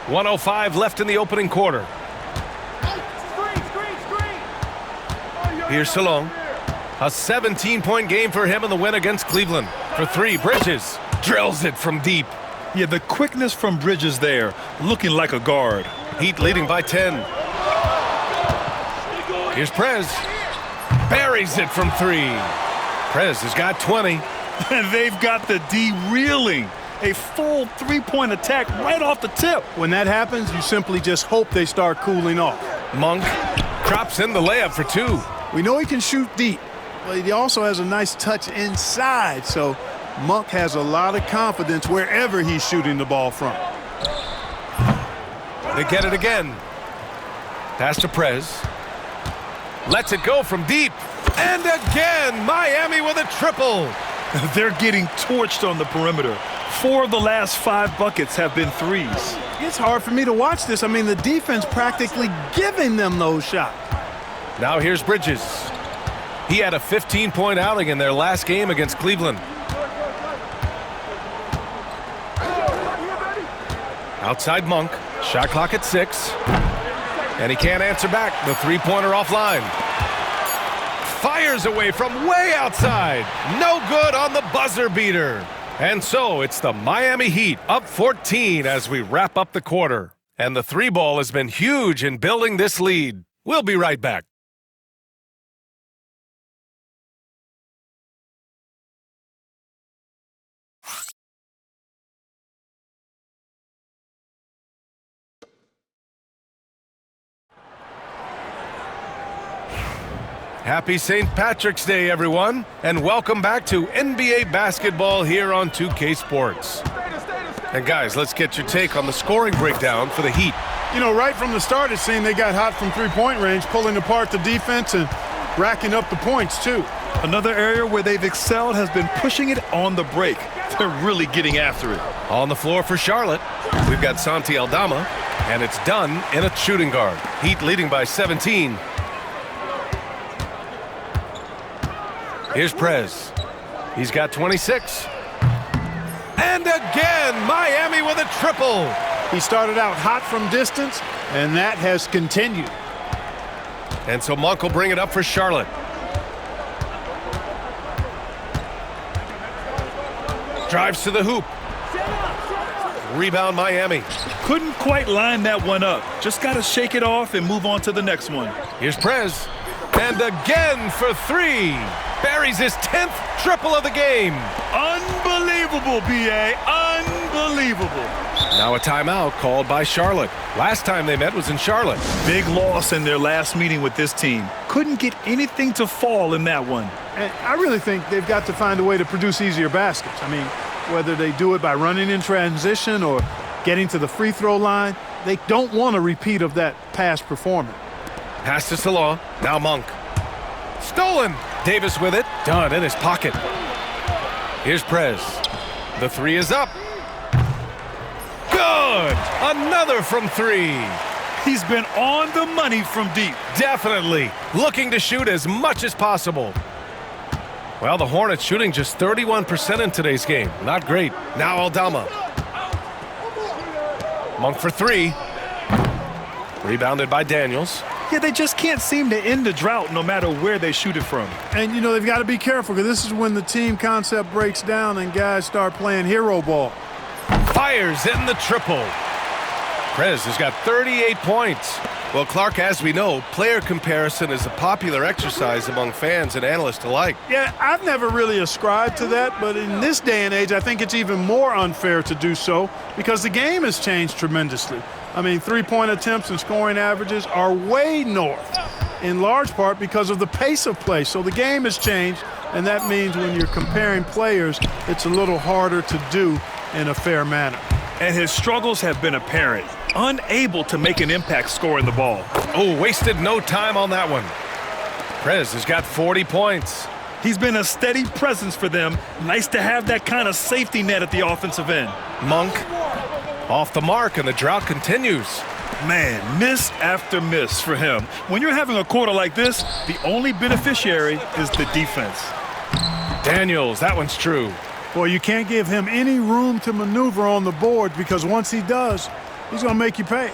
1:05 left in the opening quarter. Here's Salon. A 17-point game for him in the win against Cleveland. For three, Bridges drills it from deep. Yeah, the quickness from Bridges there, looking like a guard. Heat leading by 10. Here's Prez. Buries it from three. Prez has got 20. And they've got the D reeling. A full three-point attack right off the tip. When that happens, you simply just hope they start cooling off. Monk drops in the layup for two. We know he can shoot deep, but he also has a nice touch inside, so Monk has a lot of confidence wherever he's shooting the ball from. They get it again. Pass to Prez. Lets it go from deep. And again, Miami with a triple. They're getting torched on the perimeter. 4 of the last 5 buckets have been threes. It's hard for me to watch this. I mean, the defense practically giving them those shots. Now here's Bridges. He had a 15-point outing in their last game against Cleveland. Outside Monk. Shot clock at 6. And he can't answer back. The three-pointer offline. Fires away from way outside. No good on the buzzer beater. And so it's the Miami Heat up 14 as we wrap up the quarter. And the three ball has been huge in building this lead. We'll be right back. Happy St. Patrick's Day, everyone, and welcome back to NBA basketball here on 2K Sports. And guys, let's get your take on the scoring breakdown for the Heat. You know, right from the start, it seemed they got hot from three-point range, pulling apart the defense and racking up the points, too. Another area where they've excelled has been pushing it on the break. They're really getting after it. On the floor for Charlotte, we've got Santi Aldama, and it's done in a shooting guard. Heat leading by 17. Here's Prez. He's got 26. And again, Miami with a triple. He started out hot from distance, and that has continued. And so Monk will bring it up for Charlotte. Drives to the hoop. Rebound Miami. Couldn't quite line that one up. Just got to shake it off and move on to the next one. Here's Prez. And again for three. Buries his 10th triple of the game. Unbelievable, B.A. Unbelievable. Now a timeout called by Charlotte. Last time they met was in Charlotte. Big loss in their last meeting with this team. Couldn't get anything to fall in that one. And I really think they've got to find a way to produce easier baskets. I mean, whether they do it by running in transition or getting to the free throw line, they don't want a repeat of that past performance. Pass to Salah. Now Monk. Stolen. Davis with it. Done in his pocket. Here's Prez. The three is up. Good. Another from three. He's been on the money from deep. Definitely. Looking to shoot as much as possible. Well, the Hornets shooting just 31% in today's game. Not great. Now Aldama. Monk for three. Rebounded by Daniels. Yeah, they just can't seem to end the drought no matter where they shoot it from. And, you know, they've got to be careful because this is when the team concept breaks down and guys start playing hero ball. Fires in the triple. Prez has got 38 points. Well, Clark, as we know, player comparison is a popular exercise among fans and analysts alike. Yeah, I've never really ascribed to that, but in this day and age, I think it's even more unfair to do so because the game has changed tremendously. I mean, three-point attempts and scoring averages are way north, in large part because of the pace of play. So the game has changed, and that means when you're comparing players, it's a little harder to do in a fair manner. And his struggles have been apparent. Unable to make an impact scoring the ball. Oh, wasted no time on that one. Prez has got 40 points. He's been a steady presence for them. Nice to have that kind of safety net at the offensive end. Monk off the mark, and the drought continues. Man, miss after miss for him. When you're having a quarter like this, the only beneficiary is the defense. Daniels, that one's true. Boy, you can't give him any room to maneuver on the board because once he does, he's going to make you pay.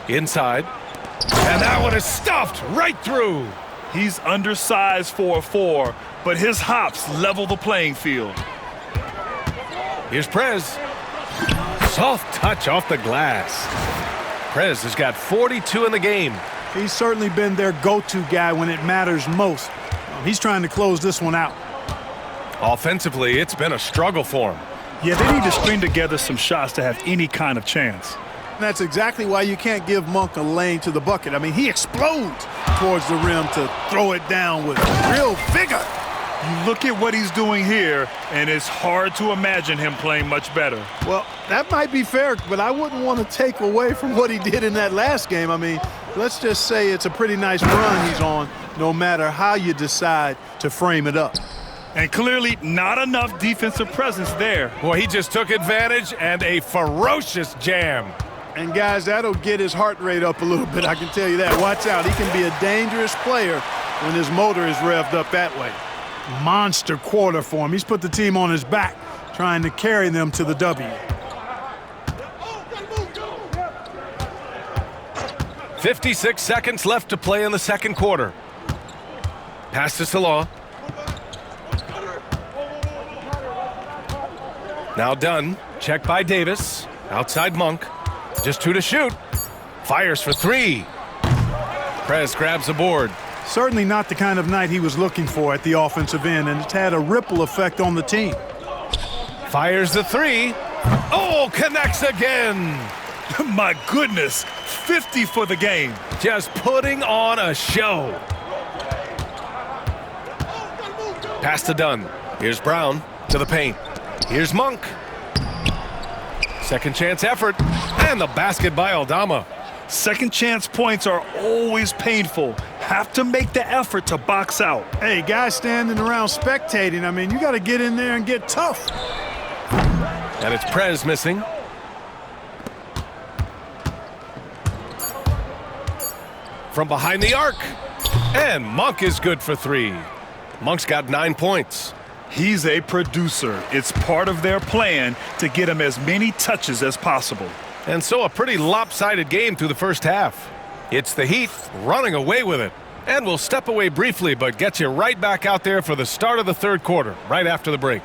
Inside. And that one is stuffed right through. He's undersized for a 4, but his hops level the playing field. Here's Prez. Soft touch off the glass. Prez has got 42 in the game. He's certainly been their go-to guy when it matters most. He's trying to close this one out. Offensively, it's been a struggle for him. Yeah, they need to string together some shots to have any kind of chance. And that's exactly why you can't give Monk a lane to the bucket. I mean, he explodes towards the rim to throw it down with real vigor. You look at what he's doing here, and it's hard to imagine him playing much better. Well, that might be fair, but I wouldn't want to take away from what he did in that last game. I mean, let's just say it's a pretty nice run he's on, no matter how you decide to frame it up. And clearly not enough defensive presence there. Boy, he just took advantage and a ferocious jam. And, guys, that'll get his heart rate up a little bit, I can tell you that. Watch out. He can be a dangerous player when his motor is revved up that way. Monster quarter for him. He's put the team on his back, trying to carry them to the W. 56 seconds left to play in the second quarter. Pass to Salah. Now done. Check by Davis. Outside Monk. Just 2 to shoot. Fires for 3. Prez grabs the board. Certainly not the kind of night he was looking for at the offensive end, and it's had a ripple effect on the team. Fires the 3. Oh, connects again. My goodness, 50 for the game. Just putting on a show. Pass to Dunn. Here's Brown to the paint. Here's Monk. Second chance effort. And the basket by Aldama. Second chance points are always painful. Have to make the effort to box out. Hey, guys standing around spectating, I mean, you got to get in there and get tough. And it's Prez missing. From behind the arc. And Monk is good for 3. Monk's got 9 points. He's a producer. It's part of their plan to get him as many touches as possible. And so a pretty lopsided game through the first half. It's the Heat running away with it. And we'll step away briefly, but get you right back out there for the start of the third quarter, right after the break.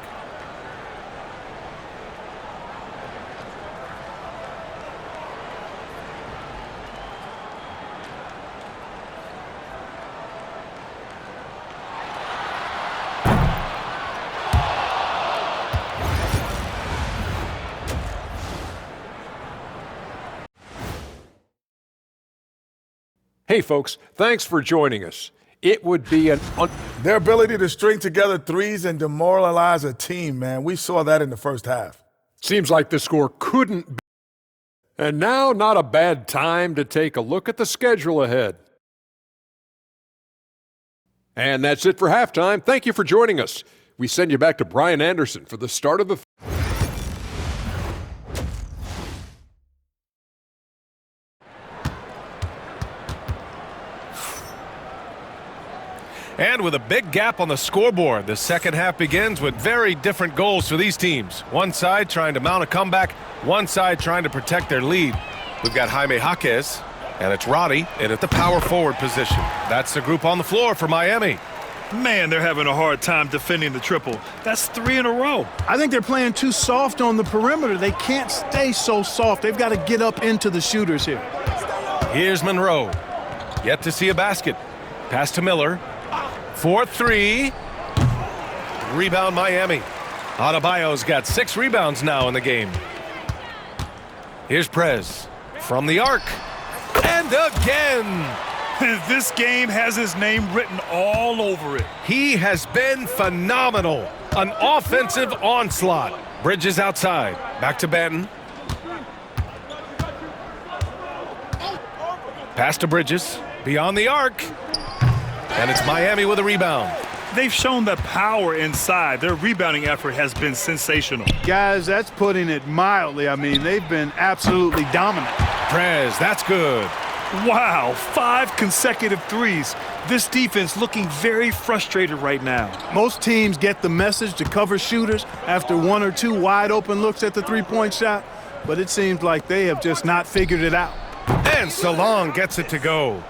Hey folks, thanks for joining us. It would be their ability to string together threes and demoralize a team, man. We saw that in the first half. Seems like the score couldn't be. And now, not a bad time to take a look at the schedule ahead. And that's it for halftime. Thank you for joining us. We send you back to Brian Anderson for the start of the And with a big gap on the scoreboard, the second half begins with very different goals for these teams. One side trying to mount a comeback, one side trying to protect their lead. We've got Jaime Jaquez, and it's Roddy in at the power forward position. That's the group on the floor for Miami. Man, they're having a hard time defending the triple. That's 3 in a row. I think they're playing too soft on the perimeter. They can't stay so soft. They've got to get up into the shooters here. Here's Monroe. Yet to see a basket. Pass to Miller. 4-3. Rebound Miami. Adebayo's got 6 rebounds now in the game. Here's Prez from the arc. And again. This game has his name written all over it. He has been phenomenal. An offensive onslaught. Bridges outside. Back to Benton. Pass to Bridges. Beyond the arc. And it's Miami with a rebound. They've shown the power inside. Their rebounding effort has been sensational. Guys, that's putting it mildly. I mean, they've been absolutely dominant. Prez, that's good. Wow, 5 consecutive threes. This defense looking very frustrated right now. Most teams get the message to cover shooters after 1 or 2 wide open looks at the three-point shot. but it seems like they have just not figured it out. And Salon gets it to go.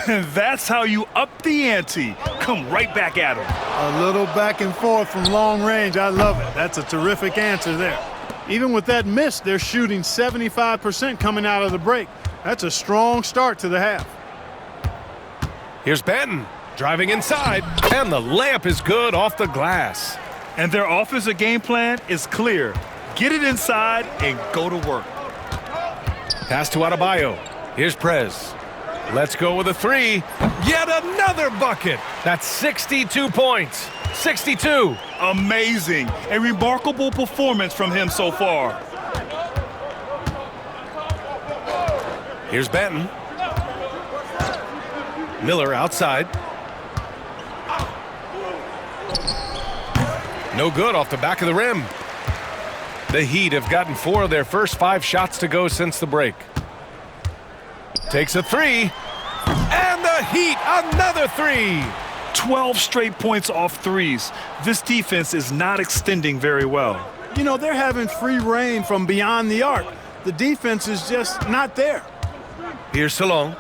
That's how you up the ante. Come right back at him. A little back and forth from long range. I love it. That's a terrific answer there. Even with that miss, they're shooting 75% coming out of the break. That's a strong start to the half. Here's Benton driving inside, and the layup is good off the glass. And their offensive game plan is clear. Get it inside and go to work. Pass to Adebayo. Here's Prez. Let's go with a three. Yet another bucket. That's 62 points. 62. Amazing. A remarkable performance from him so far. Here's Benton. Miller outside. No good off the back of the rim. The Heat have gotten 4 of their first 5 shots to go since the break. Takes a three. And the Heat, another three. 12 straight points off threes. This defense is not extending very well. You know, they're having free reign from beyond the arc. The defense is just not there. Here's Salon.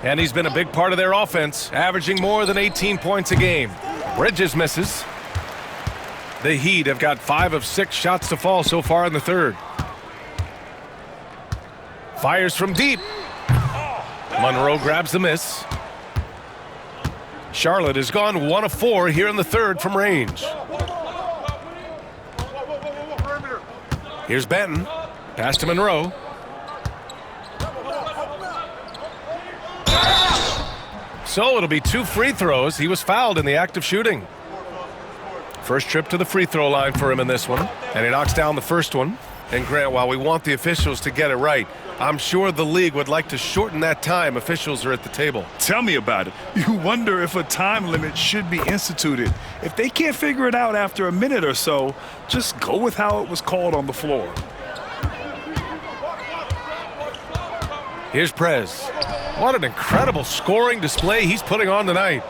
And he's been a big part of their offense, averaging more than 18 points a game. Bridges misses. The Heat have got 5 of 6 shots to fall so far in the third. Fires from deep. Monroe grabs the miss. Charlotte has gone 1 of 4 here in the third from range. Here's Benton. Pass to Monroe. So it'll be 2 free throws. He was fouled in the act of shooting. First trip to the free throw line for him in this one. And he knocks down the first one. And Grant, while we want the officials to get it right, I'm sure the league would like to shorten that time officials are at the table. Tell me about it. You wonder if a time limit should be instituted. If they can't figure it out after a minute or so, just go with how it was called on the floor. Here's Prez. What an incredible scoring display he's putting on tonight.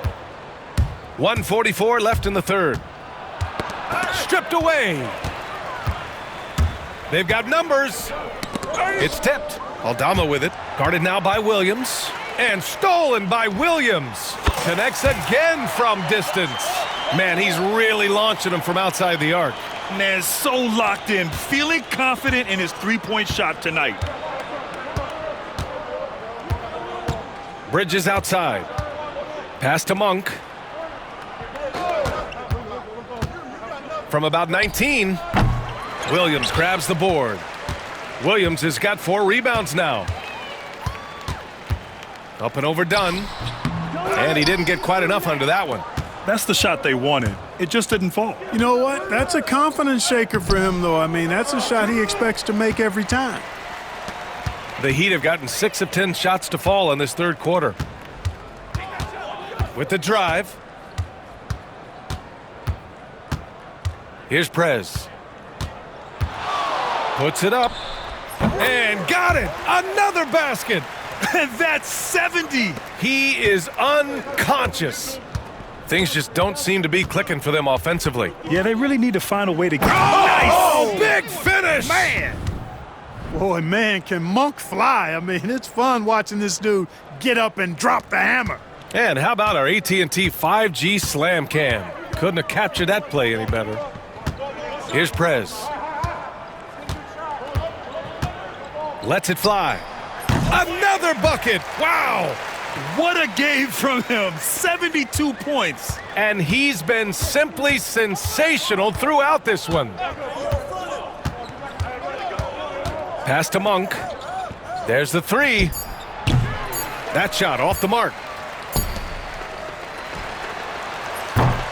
1:44 left in the third. Stripped away. They've got numbers. It's tipped. Aldama with it. Guarded now by Williams. And stolen by Williams. Connects again from distance. Man, he's really launching them from outside the arc. Man, so locked in, feeling confident in his three-point shot tonight. Bridges outside. Pass to Monk. From about 19, Williams grabs the board. Williams has got 4 rebounds now. Up and overdone. And he didn't get quite enough under that one. That's the shot they wanted. It just didn't fall. You know what? That's a confidence shaker for him, though. I mean, that's a shot he expects to make every time. The Heat have gotten 6 of 10 shots to fall in this third quarter. With the drive. Here's Prez. Puts it up. And got it! Another basket! And that's 70! He is unconscious. Things just don't seem to be clicking for them offensively. Yeah, they really need to find a way to get... Oh, nice! Big finish! Man! Boy, man, can Monk fly. I mean, it's fun watching this dude get up and drop the hammer. And how about our AT&T 5G Slam Cam? Couldn't have captured that play any better. Here's Prez. Lets it fly. Another bucket! Wow! What a game from him. 72 points. And he's been simply sensational throughout this one. Pass to Monk. There's the three. That shot off the mark.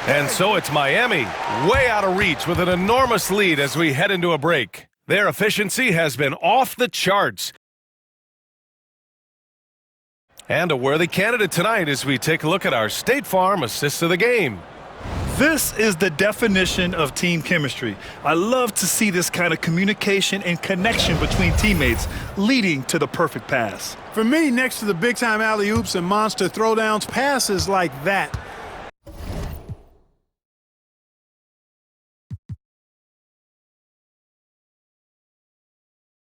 And so it's Miami, way out of reach with an enormous lead as we head into a break. Their efficiency has been off the charts. And a worthy candidate tonight as we take a look at our State Farm assists of the game. This is the definition of team chemistry. I love to see this kind of communication and connection between teammates leading to the perfect pass. For me, next to the big-time alley-oops and monster throwdowns, passes like that